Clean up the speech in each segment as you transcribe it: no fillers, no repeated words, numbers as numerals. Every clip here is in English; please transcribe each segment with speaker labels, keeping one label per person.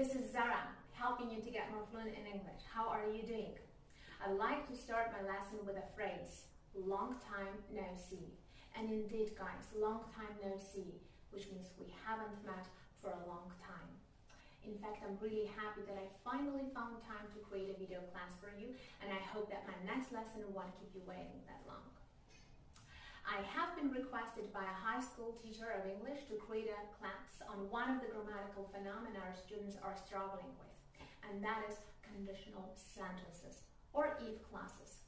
Speaker 1: This is Zara, helping you to get more fluent in English. How are you doing? I'd like to start my lesson with a phrase, long time no see. And indeed, guys, long time no see, which means we haven't met for a long time. In fact, I'm really happy that I finally found time to create a video class for you, and I hope that my next lesson won't keep you waiting that long. I have been requested by a high school teacher of English to create a class on one of the grammatical phenomena our students are struggling with, and that is conditional sentences, or if clauses.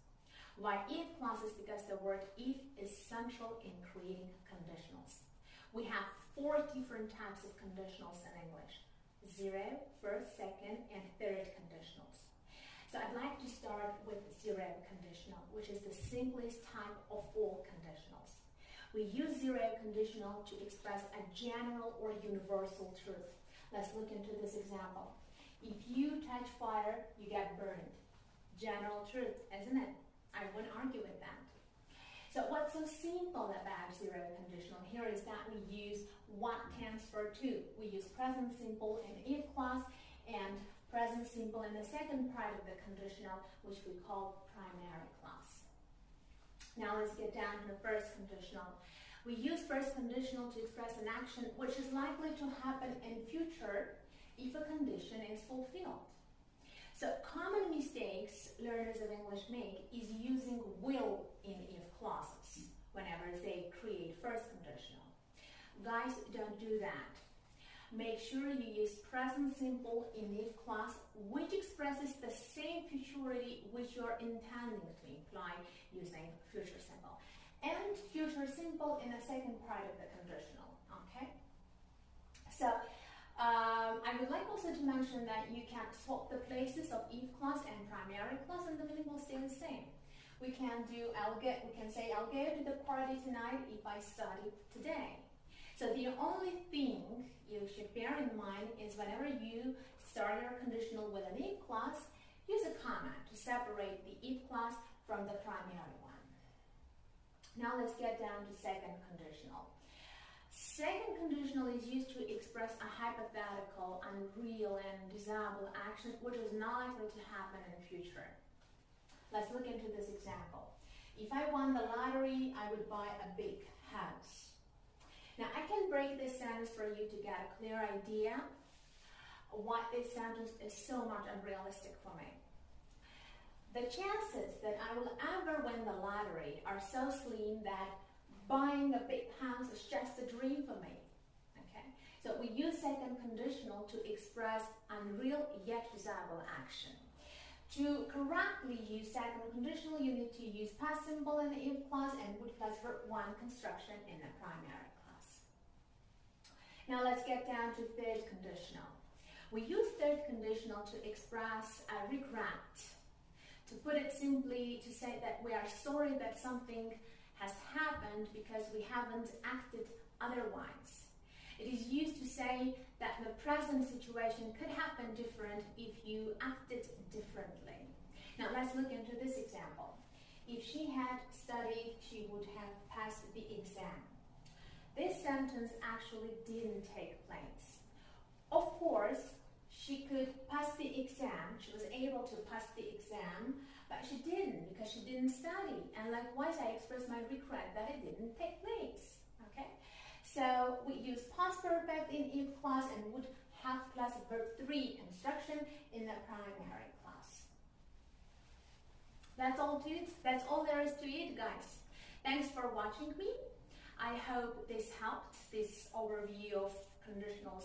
Speaker 1: Why if clauses? Because the word if is central in creating conditionals. We have 4 different types of conditionals in English: 0, first, second, and third conditionals. So I'd like to start with 0 conditional, which is the simplest type of all conditionals. We use 0 conditional to express a general or universal truth. Let's look into this example. If you touch fire, you get burned. General truth, isn't it? I wouldn't argue with that. So what's so simple about 0 conditional here is that we use what tense for to. We use present simple in the if clause and present simple in the second part of the conditional, which we call primary clause. Now let's get down to the first conditional. We use first conditional to express an action which is likely to happen in future if a condition is fulfilled. So common mistakes learners of English make is using will in if clauses whenever they create first conditional. Guys, don't do that. Make sure you use present simple in if clause, which expresses the same futurity which you're intending to imply using future simple. And future simple in the second part of the conditional, okay? So, I would like also to mention that you can swap the places of if clause and primary clause and the meaning will stay the same. We can say, I'll go to the party tonight if I study today. So the only thing you should bear in mind is whenever you start your conditional with an if clause, use a comma to separate the if clause from the primary one. Now let's get down to second conditional. Second conditional is used to express a hypothetical, unreal, and desirable action which is not likely to happen in the future. Let's look into this example. If I won the lottery, I would buy a big house. Now I can break this sentence for you to get a clear idea why this sentence is so much unrealistic for me. The chances that I will ever win the lottery are so slim that buying a big house is just a dream for me. Okay? So we use second conditional to express unreal yet desirable action. To correctly use second conditional, you need to use past simple in the if clause and would plus verb 1 construction in the primary clause. Now let's get down to third conditional. We use third conditional to express a regret. To put it simply, to say that we are sorry that something has happened because we haven't acted otherwise. It is used to say that the present situation could have been different if you acted differently. Now let's look into this example. If she had studied, she would have passed the exam. This sentence actually didn't take place. Of course, she could pass the exam, she was able to pass the exam, but she didn't because she didn't study. And likewise, I express my regret that it didn't take place, okay? So we use past perfect in if clause and would have plus verb 3 construction in the primary clause. That's all to it. That's all there is to it, guys. Thanks for watching me. I hope this helped, this overview of conditionals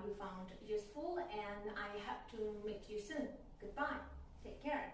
Speaker 1: you found useful, and I hope to meet you soon. Goodbye. Take care.